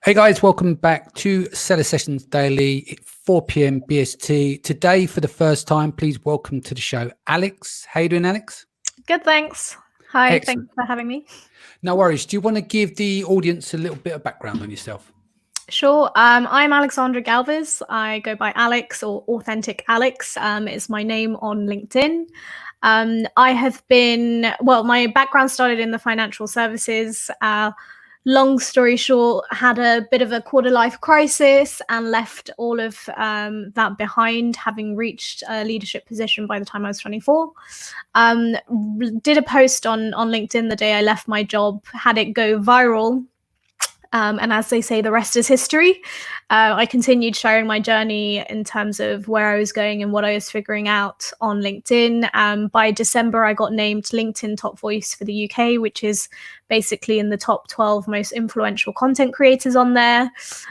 Hey guys, welcome back to Seller Sessions Daily, 4 p.m. BST. Today, for the first time, please welcome to the show, Alex. How you doing, Alex? Good, thanks. Hi, Excellent. thanks for having me. No worries. Do you want to give the audience a little bit of background on yourself? Sure. I'm Alexandra Galvez. I go by Alex or Authentic Alex is my name on LinkedIn. I have been, my background started in the financial services. Long story short, had a bit of a quarter life crisis and left all of that behind, having reached a leadership position by the time I was 24. Did a post on LinkedIn the day I left my job, had it go viral. And as they say, the rest is history. I continued sharing my journey in terms of where I was going and what I was figuring out on LinkedIn. By December, I got named LinkedIn Top Voice for the UK, which is basically in the top 12 most influential content creators on there.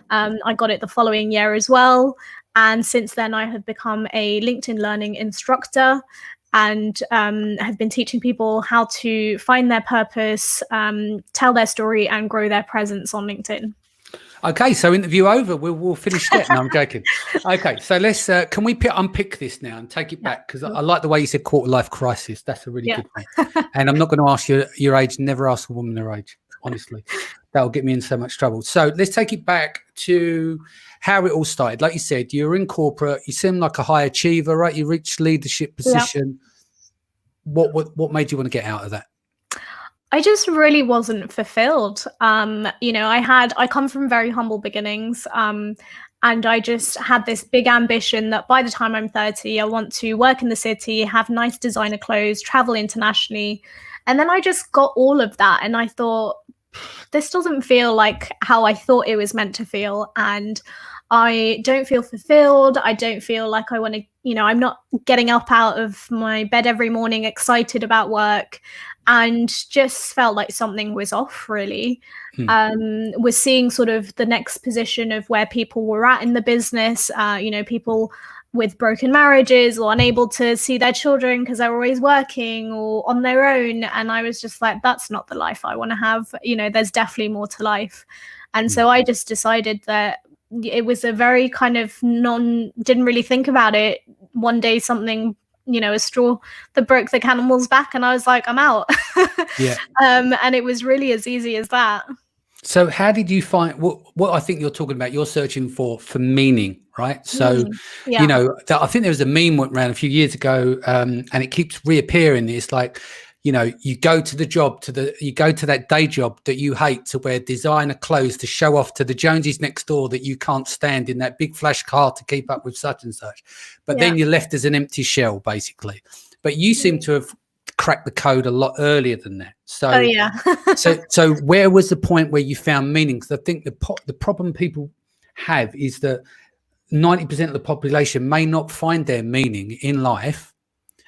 I got it the following year as well. And since then, I have become a LinkedIn learning instructor and have been teaching people how to find their purpose, tell their story, and grow their presence on LinkedIn. Okay, so interview over. We'll finish that. No, I'm joking. Okay, so let's. Can we unpick this now and take it back? Because I like the way you said quarter life crisis. That's a really good one. And I'm not going to ask you your age. Never ask a woman their age. Honestly, that'll get me in so much trouble. So let's take it back to how it all started. Like you said, you're in corporate. You seem like a high achiever, right? You reached leadership position. Yeah. What made you want to get out of that? I just really wasn't fulfilled. I come from very humble beginnings. And I just had this big ambition that by the time I'm 30, I want to work in the city, have nice designer clothes, travel internationally. And then I just got all of that. And I thought, this doesn't feel like how I thought it was meant to feel. And I don't feel fulfilled. I don't feel like I want to, I'm not getting up out of my bed every morning excited about work, and just felt like something was off, really. Was seeing sort of the next position of where people were at in the business, people with broken marriages or unable to see their children because they're always working or on their own. And I was just like, that's not the life I want to have. There's definitely more to life. And so I just decided that it was a very kind of didn't really think about it. One day something, a straw that broke the camel's back, and I was like, I'm out. Yeah. And it was really as easy as that. So how did you find what I think you're talking about? You're searching for meaning, right? So, I think there was a meme went around a few years ago, and it keeps reappearing. It's like, you go to the job, you go to that day job that you hate to wear designer clothes to show off to the Joneses next door that you can't stand in that big flash car to keep up with such and such. But then you're left as an empty shell, basically. But you seem to have cracked the code a lot earlier than that. So, so where was the point where you found meaning? Because I think the problem people have is that 90% of the population may not find their meaning in life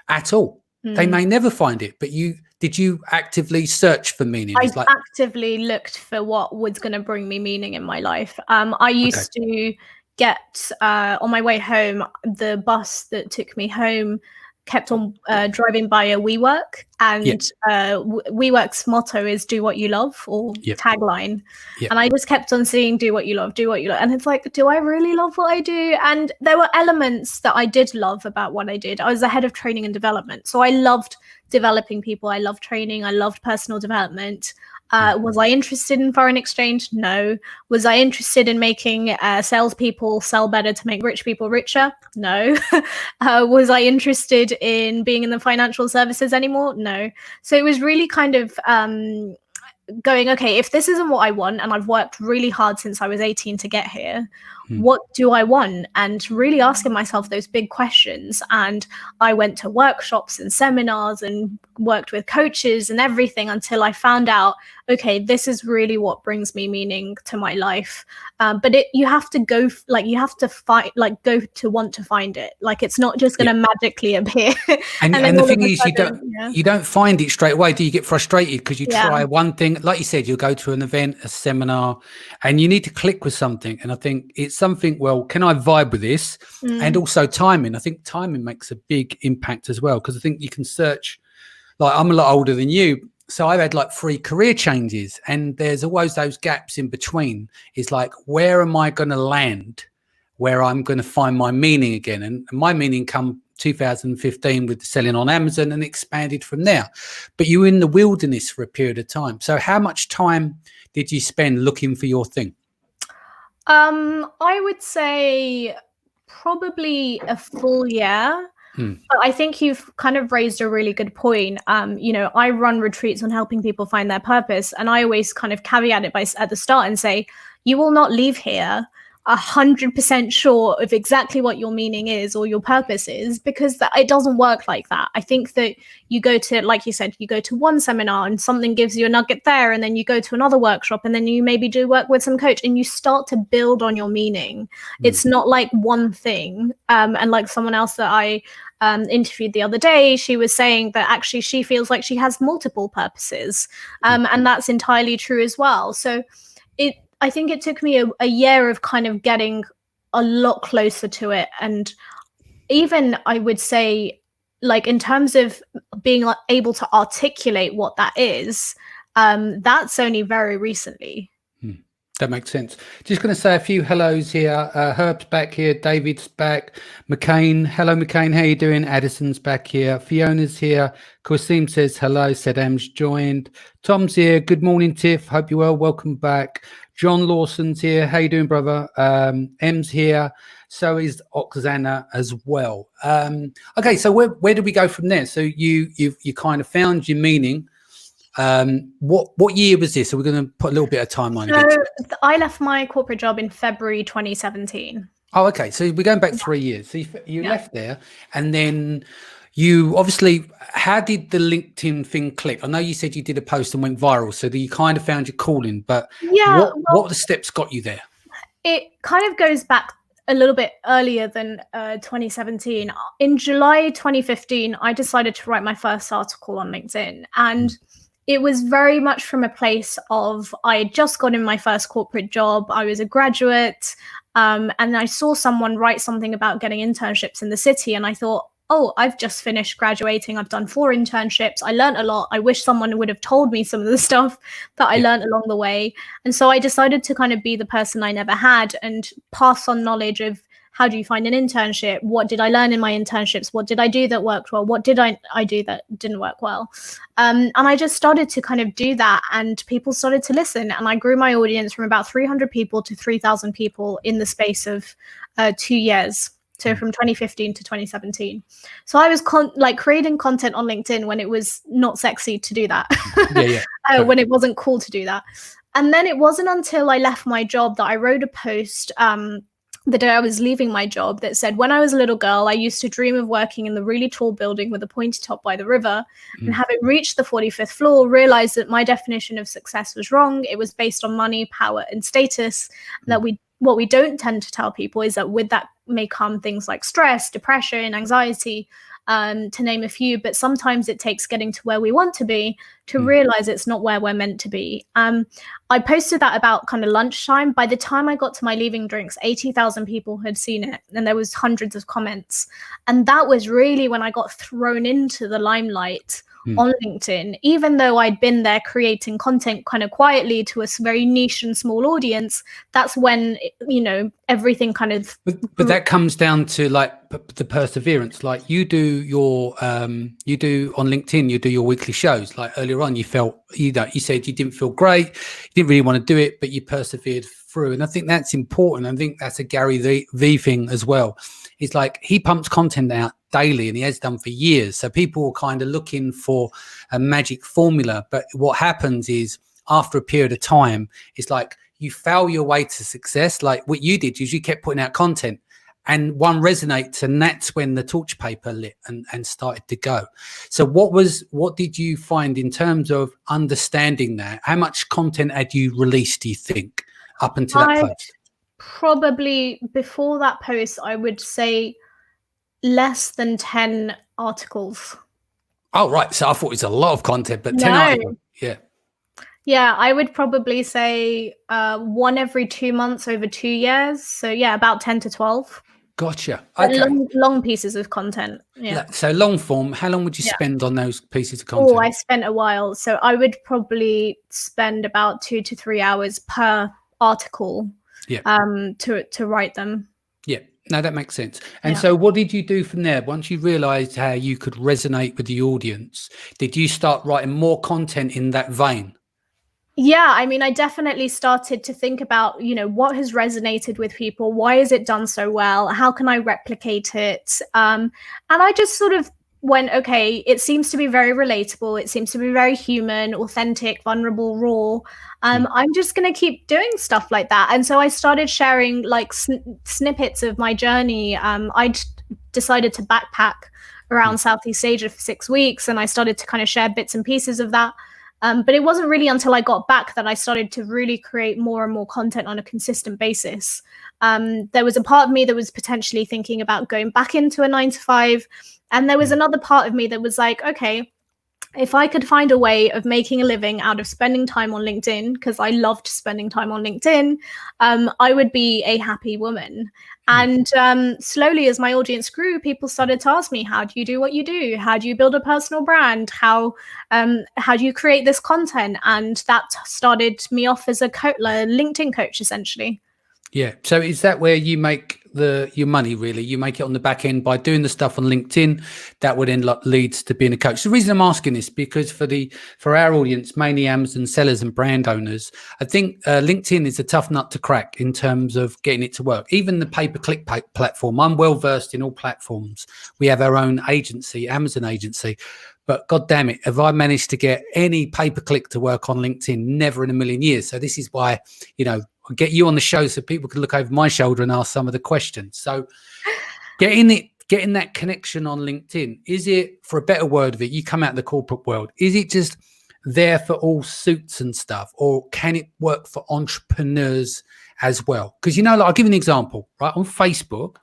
at all. They may never find it, but did you actively search for meaning? I actively looked for what was going to bring me meaning in my life. I used to get on my way home, the bus that took me home kept on driving by a WeWork, and WeWork's motto is "Do what you love," or tagline. And I just kept on seeing "Do what you love, do what you love," and it's like, do I really love what I do? And there were elements that I did love about what I did. I was the head of training and development, so I loved developing people. I loved training. I loved personal development. Was I interested in foreign exchange? No. Was I interested in making salespeople sell better to make rich people richer? No. Was I interested in being in the financial services anymore? No. So it was really kind of going, okay, if this isn't what I want, and I've worked really hard since I was 18 to get here, what do I want? And really asking myself those big questions. And I went to workshops and seminars and worked with coaches and everything until I found out, okay, this is really what brings me meaning to my life. But you have to go, you have to fight, go to want to find it. It's not just going to magically appear. And the thing is, you don't find it straight away. Do you get frustrated because you try one thing? Like you said, you'll go to an event, a seminar, and you need to click with something. And I think it's something, well, can I vibe with this? And also timing. I think timing makes a big impact as well, because I think you can search, I'm a lot older than you. so I've had like 3 career changes, and there's always those gaps in between. It's like, where am I going to land, where I'm going to find my meaning again? And my meaning come 2015 with selling on Amazon, and expanded from there. But you were in the wilderness for a period of time. So how much time did you spend looking for your thing? I would say probably a full year. But I think you've kind of raised a really good point. I run retreats on helping people find their purpose, and I always kind of caveat it at the start and say, you will not leave here 100% sure of exactly what your meaning is or your purpose is, because it doesn't work like that. I think that you go to, like you said, you go to one seminar and something gives you a nugget there, and then you go to another workshop, and then you maybe do work with some coach, and you start to build on your meaning. It's not like one thing. And like someone else that I interviewed the other day, she was saying that actually she feels like she has multiple purposes, and that's entirely true as well. So I think it took me a year of kind of getting a lot closer to it. And even I would say, like, in terms of being able to articulate what that is, that's only very recently. That makes sense. Just going to say a few hellos here. Herb's back here. David's back. McCain. Hello, McCain. How you doing? Addison's back here. Fiona's here. Qasim says hello. Sedam's joined. Tom's here. Good morning, Tiff. Hope you're well. Welcome back. John Lawson's here. How you doing, brother? Em's here. So is Oksana as well. Okay, so where do we go from there? So you kind of found your meaning. What year was this? So we're going to put a little bit of timeline. So I left my corporate job in February 2017. Oh, okay. So we're going back 3 years. So you left there, and then you obviously, how did the LinkedIn thing click? I know you said you did a post and went viral, so that you kind of found your calling, but what were the steps got you there? It kind of goes back a little bit earlier than 2017. In July 2015, I decided to write my first article on LinkedIn, and it was very much from a place of, I had just got in my first corporate job. I was a graduate, and I saw someone write something about getting internships in the city, and I thought, oh, I've just finished graduating. I've done 4 internships. I learned a lot. I wish someone would have told me some of the stuff that I learned along the way. And so I decided to kind of be the person I never had and pass on knowledge of, how do you find an internship? What did I learn in my internships? What did I do that worked well? What did I do that didn't work well? And I just started to kind of do that, and people started to listen. And I grew my audience from about 300 people to 3,000 people in the space of 2 years. So from 2015 to 2017. So I was creating content on LinkedIn when it was not sexy to do that, when it wasn't cool to do that. And then it wasn't until I left my job that I wrote a post the day I was leaving my job that said, when I was a little girl, I used to dream of working in the really tall building with a pointy top by the river. And having reached the 45th floor, realized that my definition of success was wrong. It was based on money, power, and status. And that what we don't tend to tell people is that with that may come things like stress, depression, anxiety, to name a few. But sometimes it takes getting to where we want to be to realize it's not where we're meant to be. I posted that about kind of lunchtime. By the time I got to my leaving drinks, 80,000 people had seen it, and there was hundreds of comments. And that was really when I got thrown into the limelight on LinkedIn. Even though I'd been there creating content kind of quietly to a very niche and small audience, that's when, everything kind of... But that comes down to like the perseverance. Like you do on LinkedIn, you do your weekly shows. Like earlier on, you said you didn't feel great, you didn't really want to do it, but you persevered through. And I think that's important. I think that's a Gary V thing as well. It's like he pumps content out daily, and he has done for years. So people are kind of looking for a magic formula. But what happens is, after a period of time, it's like you fail your way to success. Like what you did is you kept putting out content, and one resonates, and that's when the torch paper lit and started to go. So what did you find in terms of understanding that? How much content had you released, do you think, up until that post? Probably before that post, I would say less than 10 articles. Oh, right. So I thought it was a lot of content, but 10 articles. Yeah. Yeah, I would probably say one every 2 months over 2 years. So yeah, about 10 to 12. Gotcha. But Okay. long pieces of content. Yeah. So long form, how long would you Yeah. spend on those pieces of Oh, content? I spent a while. So I would probably spend about 2 to 3 hours per article Yeah. to write them. Yeah. No, that makes sense. And so what did you do from there? Once you realized how you could resonate with the audience, did you start writing more content in that vein? Yeah, I mean, I definitely started to think about, what has resonated with people? Why is it done so well? How can I replicate it? And I just sort of went, okay, it seems to be very relatable. It seems to be very human, authentic, vulnerable, raw. I'm just going to keep doing stuff like that. And so I started sharing like snippets of my journey. I decided to backpack around Southeast Asia for 6 weeks, and I started to kind of share bits and pieces of that. But it wasn't really until I got back that I started to really create more and more content on a consistent basis. There was a part of me that was potentially thinking about going back into a 9 to 5. And there was another part of me that was like, okay, if I could find a way of making a living out of spending time on LinkedIn, because I loved spending time on LinkedIn, I would be a happy woman. And slowly, as my audience grew, people started to ask me, how do you do what you do? How do you build a personal brand? How do you create this content? And that started me off as a LinkedIn coach, essentially. Yeah. So is that where you make your money, really? You make it on the back end by doing the stuff on LinkedIn that would then leads to being a coach. The reason I'm asking this, because for our audience, mainly Amazon sellers and brand owners, I think LinkedIn is a tough nut to crack in terms of getting it to work. Even the pay-per-click platform, I'm well versed in all platforms. We have our own agency, Amazon agency. But God damn it, have I managed to get any pay-per-click to work on LinkedIn? Never in a million years. So this is why, I'll get you on the show so people can look over my shoulder and ask some of the questions. So getting that connection on LinkedIn, is it, for a better word of it, you come out of the corporate world, is it just there for all suits and stuff, or can it work for entrepreneurs as well? Because, I'll give you an example, right? On Facebook,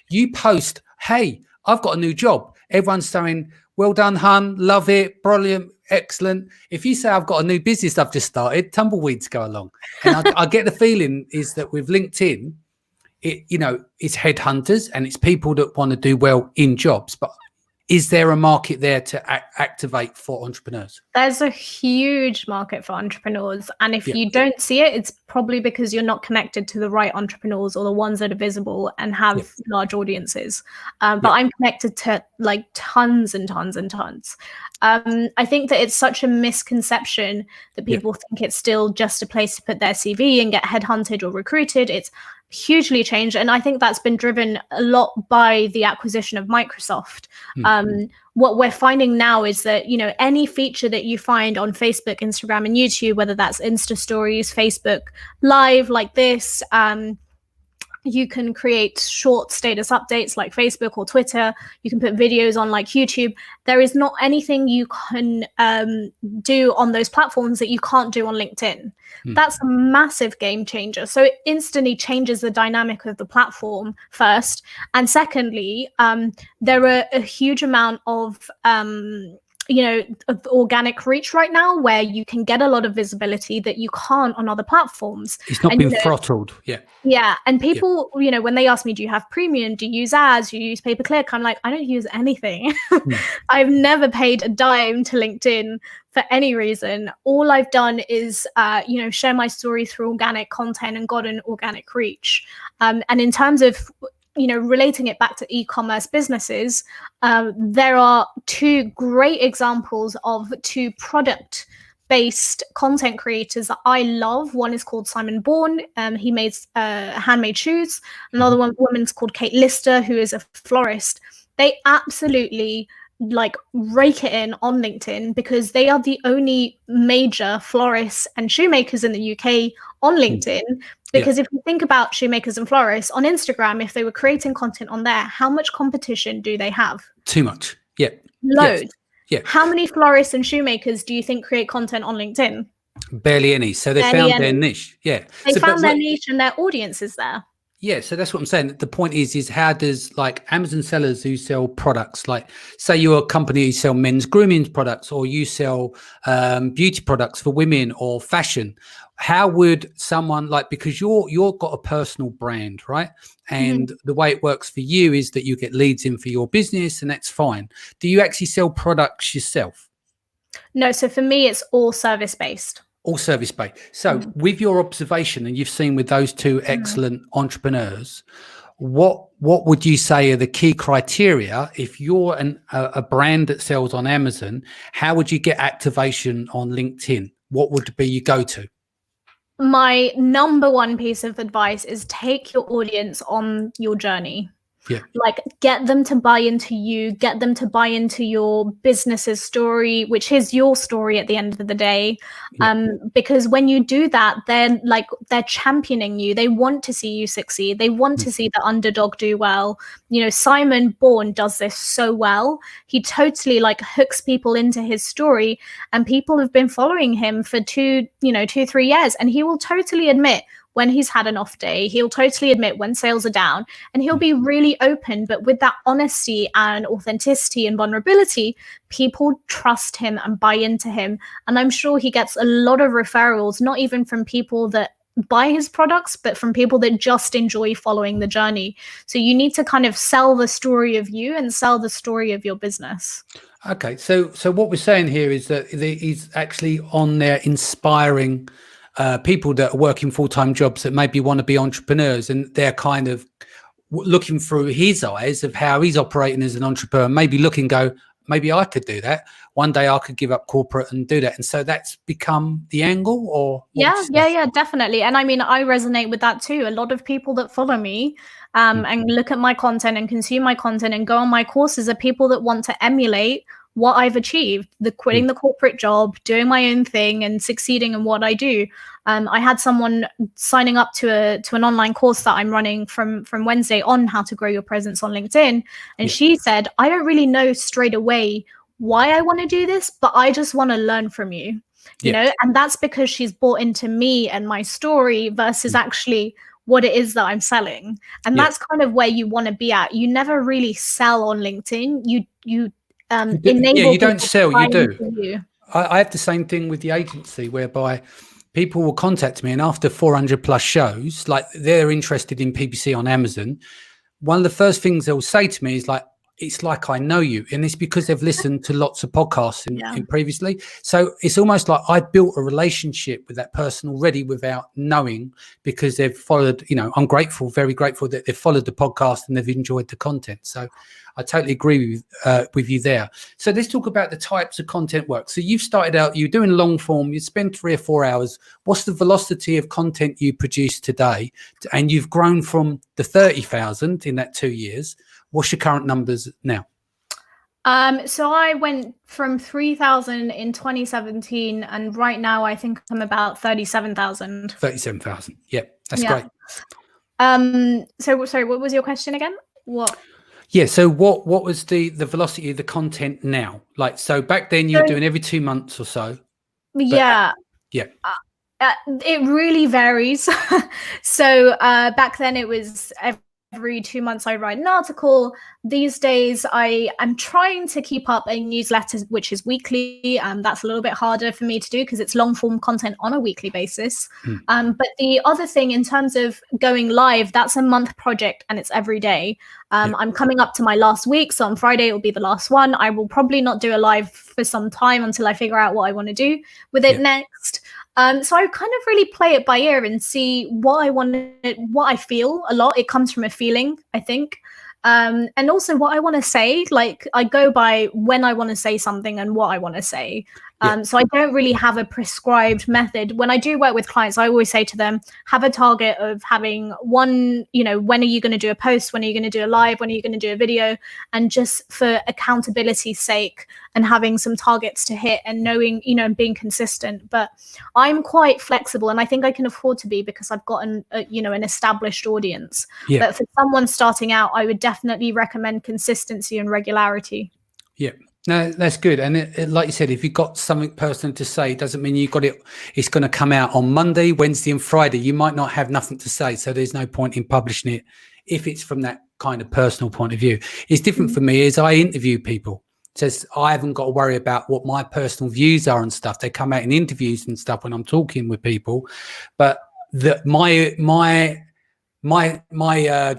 you post, hey, I've got a new job. Everyone's saying, well done, hun, love it, brilliant, excellent. If you say I've got a new business I've just started, tumbleweeds go along. And I get the feeling is that with LinkedIn, it's headhunters and it's people that want to do well in jobs. But is there a market there to activate for entrepreneurs? There's a huge market for entrepreneurs. And if you don't see it, it's probably because you're not connected to the right entrepreneurs or the ones that are visible and have large audiences. But I'm connected to like tons and tons and tons. I think that it's such a misconception that people think it's still just a place to put their CV and get headhunted or recruited. It's hugely changed, and I think that's been driven a lot by the acquisition of Microsoft. What we're finding now is that any feature that you find on Facebook, Instagram, and YouTube, whether that's Insta Stories, Facebook Live like this, you can create short status updates like Facebook or Twitter. You can put videos on like YouTube. There is not anything you can do on those platforms that you can't do on LinkedIn. That's a massive game changer. So it instantly changes the dynamic of the platform first. And secondly, there are a huge amount of of organic reach right now where you can get a lot of visibility that you can't on other platforms. It's not been throttled. Yeah. And people, when they ask me, do you have premium? Do you use ads? Do you use pay-per-click? I'm like, I don't use anything. I've never paid a dime to LinkedIn for any reason. All I've done is, share my story through organic content and gotten organic reach. And in terms of relating it back to e-commerce businesses, there are two great examples of two product-based content creators that I love. One is called Simon Bourne. He makes handmade shoes. Another woman's called Kate Lister, who is a florist. They absolutely rake it in on LinkedIn because they are the only major florists and shoemakers in the UK on LinkedIn. Because if you think about shoemakers and florists on Instagram, if they were creating content on there, how much competition do they have? Too much. Loads. How many florists and shoemakers do you think create content on LinkedIn? Barely any. So they found their niche. They found their niche and their audience is there. Yeah, so that's what I'm saying. The point is how does, like, Amazon sellers who sell products, like say you're a company who sell men's grooming products, or you sell beauty products for women or fashion, how would someone, like, because you're got a personal brand, right? And the way it works for you is that you get leads in for your business, and that's fine. Do you actually sell products yourself? No, so for me, it's all service based. All service based. So with your observation, and you've seen with those two excellent entrepreneurs, what would you say are the key criteria if you're a brand that sells on Amazon? How would you get activation on LinkedIn? What would be your go-to? My number one piece of advice is take your audience on your journey. Yeah. Like, get them to buy into you, get them to buy into your business's story, which is your story at the end of the day. Because when you do that, they're championing you. They want to see you succeed. They want to see the underdog do well. You know, Simon Bourne does this so well. He totally like hooks people into his story, and people have been following him for 2-3 years, and he will totally admit when he's had an off day. He'll totally admit when sales are down, and he'll be really open, but with that honesty and authenticity and vulnerability, people trust him and buy into him. And I'm sure he gets a lot of referrals, not even from people that buy his products, but from people that just enjoy following the journey. So you need to kind of sell the story of you and sell the story of your business. Okay, so what we're saying here is that he's actually on there inspiring people that are working full-time jobs that maybe want to be entrepreneurs, and they're kind of looking through his eyes of how he's operating as an entrepreneur, maybe go, maybe I could do that. One day I could give up corporate and do that. And so that's become the angle, or? Yeah, definitely. And I mean, I resonate with that too. A lot of people that follow me and look at my content and consume my content and go on my courses are people that want to emulate what I've achieved, quitting the corporate job, doing my own thing and succeeding in what I do. I had someone signing up to an online course that I'm running from Wednesday on how to grow your presence on LinkedIn. And she said, I don't really know straight away why I want to do this, but I just want to learn from you, you know, and that's because she's bought into me and my story versus actually what it is that I'm selling. And that's kind of where you want to be at. You never really sell on LinkedIn. You enable you don't sell, you do. You. I have the same thing with the agency, whereby people will contact me, and after 400 plus shows, like, they're interested in PPC on Amazon. One of the first things they'll say to me is like, it's like I know you, and it's because they've listened to lots of podcasts in previously. So it's almost like I built a relationship with that person already without knowing, because they've followed. You know, I'm grateful, very grateful that they've followed the podcast and they've enjoyed the content. So I totally agree with you there. So let's talk about the types of content work. So you've started out, you're doing long form, you spend 3 or 4 hours. What's the velocity of content you produce today? And you've grown from the 30,000 in that 2 years. What's your current numbers now? So I went from 3,000 in 2017, and right now I think I'm about 37,000. 37,000. Yeah, that's great. So sorry, what was your question again? What? Yeah, so what was the velocity of the content now? Like, so back then you were doing every 2 months or so. Yeah. It really varies. So back then it was every 2 months I write an article. These days I'm trying to keep up a newsletter, which is weekly. That's a little bit harder for me to do because it's long form content on a weekly basis. But the other thing in terms of going live, that's a month project and it's every day. I'm coming up to my last week. So on Friday, it will be the last one. I will probably not do a live for some time until I figure out what I want to do with it next. So I kind of really play it by ear and see what I want, what I feel a lot. It comes from a feeling, I think. And also what I want to say, like I go by when I want to say something and what I want to say. So I don't really have a prescribed method. When I do work with clients, I always say to them, have a target of having one, you know, when are you going to do a post? When are you going to do a live? When are you going to do a video? And just for accountability's sake and having some targets to hit and knowing, you know, and being consistent. But I'm quite flexible and I think I can afford to be because I've got an established audience. But for someone starting out, I would definitely recommend consistency and regularity. Yeah. No, that's good. And like you said, if you've got something personal to say, it doesn't mean you got it. It's going to come out on Monday, Wednesday, and Friday. You might not have nothing to say, so there's no point in publishing it if it's from that kind of personal point of view. It's different for me as I interview people. It says I haven't got to worry about what my personal views are and stuff. They come out in interviews and stuff when I'm talking with people, but my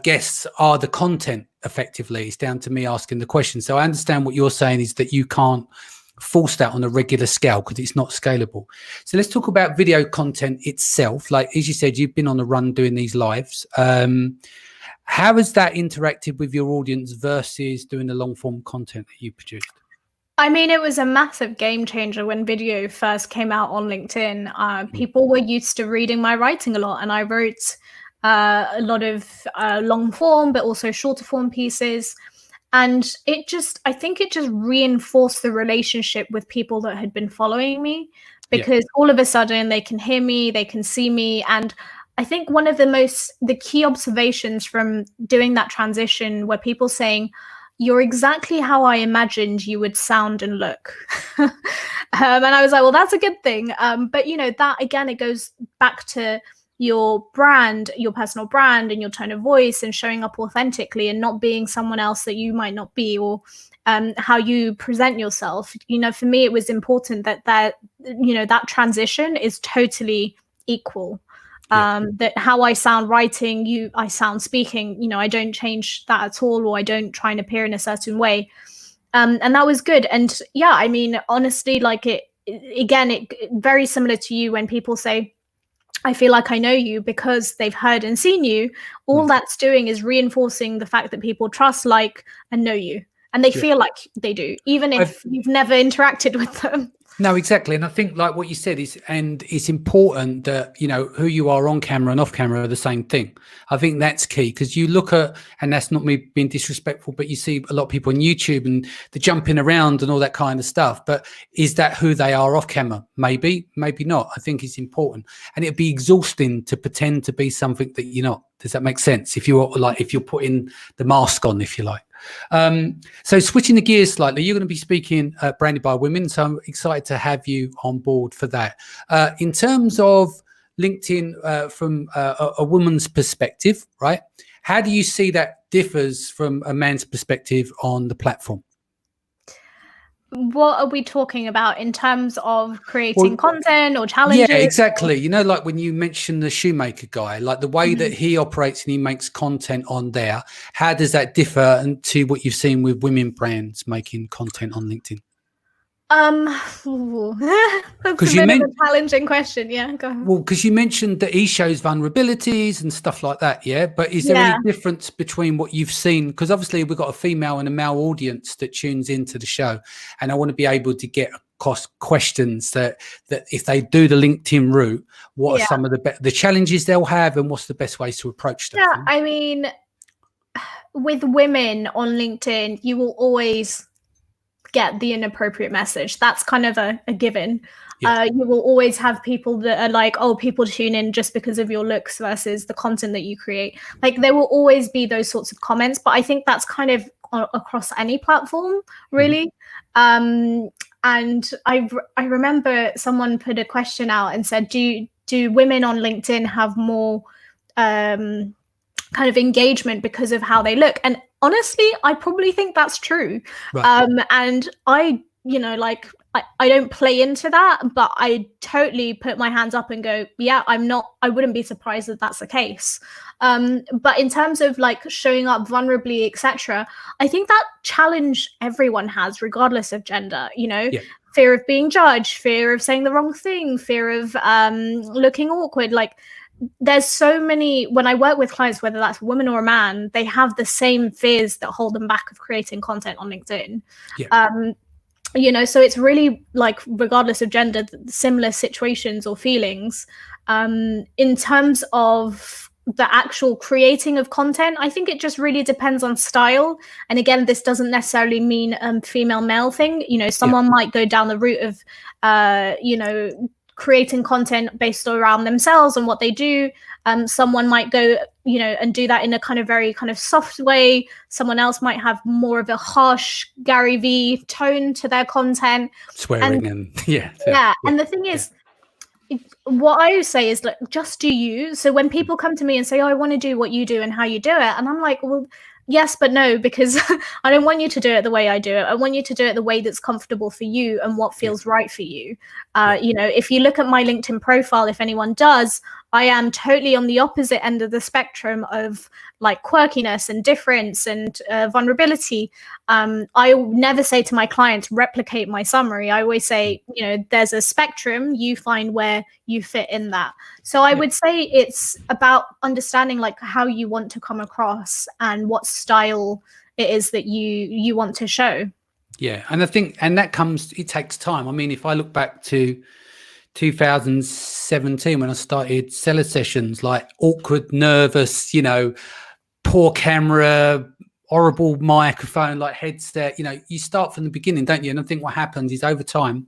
guests are the content. Effectively, it's down to me asking the question. So I understand what you're saying is that you can't force that on a regular scale because it's not scalable. So let's talk about video content itself. Like, as you said, you've been on the run doing these lives. How has that interacted with your audience versus doing the long form content that you produced? I mean, it was a massive game changer when video first came out on LinkedIn. People were used to reading my writing a lot, and I wrote a lot of long form, but also shorter form pieces. And I think it just reinforced the relationship with people that had been following me, because all of a sudden they can hear me, they can see me. And I think one of the key observations from doing that transition were people saying, "You're exactly how I imagined you would sound and look." And I was like, well, that's a good thing. But that again, it goes back to your brand, your personal brand, and your tone of voice, and showing up authentically and not being someone else that you might not be, or how you present yourself. For me, it was important that transition is totally equal. That how I sound writing, I sound speaking, I don't change that at all, or I don't try and appear in a certain way. And that was good. And yeah, I mean, honestly, like it very similar to you when people say, I feel like I know you, because they've heard and seen you. All that's doing is reinforcing the fact that people trust, like, and know you. And they feel like they do, even if you've never interacted with them. No, exactly. And I think like what you said it's important that, who you are on camera and off camera are the same thing. I think that's key, because you look at, and that's not me being disrespectful, but you see a lot of people on YouTube and the jumping around and all that kind of stuff. But is that who they are off camera? Maybe, maybe not. I think it's important. And it'd be exhausting to pretend to be something that you're not. Does that make sense? If you're putting the mask on, if you like. So switching the gears slightly, you're going to be speaking at Branded by Women, so I'm excited to have you on board for that. In terms of LinkedIn from a woman's perspective, right? How do you see that differs from a man's perspective on the platform? What are we talking about in terms of creating content or challenges? Yeah, exactly. Like when you mentioned the shoemaker guy, like the way that he operates and he makes content on there, how does that differ to what you've seen with women brands making content on LinkedIn? That's a bit of a challenging question. Yeah, go ahead. Well, because you mentioned that he shows vulnerabilities and stuff like that, yeah? But is there any difference between what you've seen? Because obviously we've got a female and a male audience that tunes into the show, and I want to be able to get across questions that if they do the LinkedIn route, what are some of the challenges they'll have, and what's the best ways to approach that? Yeah, I mean, with women on LinkedIn, you will always get the inappropriate message. That's kind of a given. You will always have people that are like, oh, people tune in just because of your looks versus the content that you create. Like, there will always be those sorts of comments, but I think that's kind of across any platform, really. And I remember someone put a question out and said, do women on LinkedIn have more kind of engagement because of how they look? And honestly, I probably think that's true. Right. And I don't play into that, but I totally put my hands up and go, yeah, I wouldn't be surprised that that's the case. But in terms of like showing up vulnerably, etc., I think that challenge everyone has, regardless of gender, fear of being judged, fear of saying the wrong thing, fear of looking awkward. Like, there's so many, when I work with clients, whether that's a woman or a man, they have the same fears that hold them back of creating content on LinkedIn. So it's really like, regardless of gender, similar situations or feelings. In terms of the actual creating of content, I think it just really depends on style. And again, this doesn't necessarily mean female male thing. Someone might go down the route of creating content based around themselves and what they do. Someone might go, and do that in a kind of very kind of soft way. Someone else might have more of a harsh Gary V tone to their content. Swearing and yeah. And the thing is, what I say is, like, just do you. So when people come to me and say, oh, I want to do what you do and how you do it, and I'm like, well, yes, but no, because I don't want you to do it the way I do it. I want you to do it the way that's comfortable for you and what feels right for you. If you look at my LinkedIn profile, if anyone does, I am totally on the opposite end of the spectrum of like quirkiness and difference and vulnerability. I never say to my clients, replicate my summary. I always say, there's a spectrum, you find where you fit in that. So I would say it's about understanding like how you want to come across and what style it is that you want to show. Yeah. And I think, it takes time. I mean, if I look back to 2017 when I started seller sessions, like awkward, nervous, poor camera, horrible microphone, like headset, you start from the beginning, don't you? And I think what happens is over time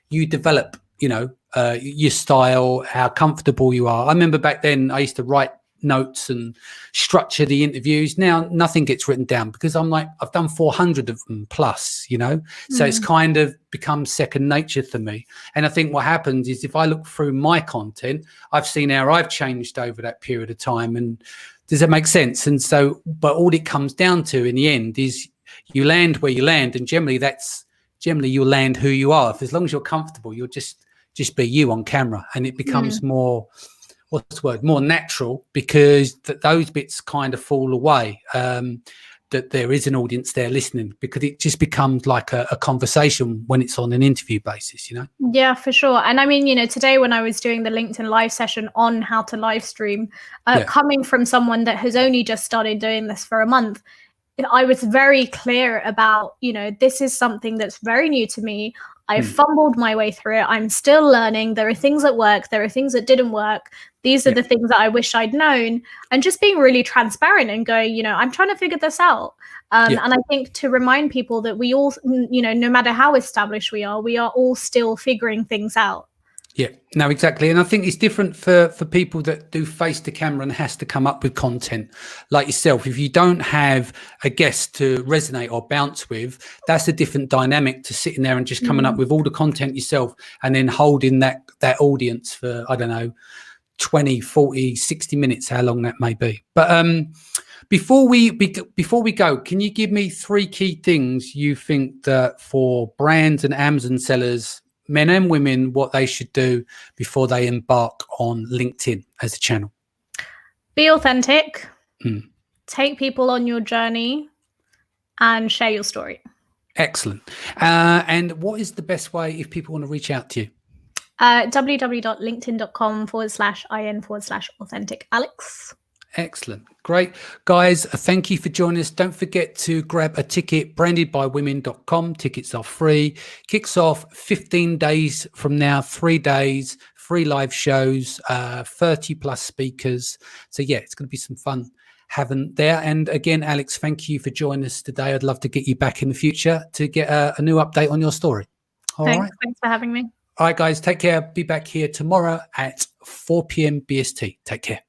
you develop, your style, how comfortable you are. I remember back then I used to write notes and structure the interviews. Now nothing gets written down because I'm like, I've done 400 of them plus, so it's kind of become second nature for me. And I think what happens is if I look through my content, I've seen how I've changed over that period of time. And does that make sense? And so, but all it comes down to in the end is you land where you land, and generally you'll land who you are. If as long as you're comfortable, you'll just be you on camera, and it becomes more natural, because those bits kind of fall away, that there is an audience there listening, because it just becomes like a conversation when it's on an interview basis, Yeah, for sure. And I mean, today when I was doing the LinkedIn live session on how to live stream, coming from someone that has only just started doing this for a month, I was very clear about, this is something that's very new to me. I fumbled my way through it. I'm still learning. There are things that work. There are things that didn't work. These are the things that I wish I'd known. And just being really transparent and going, I'm trying to figure this out. And I think to remind people that we all, no matter how established we are all still figuring things out. Yeah, no, exactly. And I think it's different for people that do face the camera and has to come up with content like yourself. If you don't have a guest to resonate or bounce with, that's a different dynamic to sitting there and just coming up with all the content yourself and then holding that audience for, I don't know, 20, 40, 60 minutes, how long that may be. But before we go, can you give me 3 key things you think that for brands and Amazon sellers, men and women, what they should do before they embark on LinkedIn as a channel? Be authentic, take people on your journey, and share your story. Excellent. And what is the best way if people want to reach out to you? www.linkedin.com/in/authentic Alex. Excellent. Great. Guys, thank you for joining us. Don't forget to grab a ticket, brandedbywomen.com. Tickets are free. Kicks off 15 days from now, 3 days, 3 live shows, 30 plus speakers. So yeah, it's going to be some fun having there. And again, Alex, thank you for joining us today. I'd love to get you back in the future to get a new update on your story. All right. Thanks for having me. All right, guys, take care. Be back here tomorrow at 4 p.m. BST. Take care.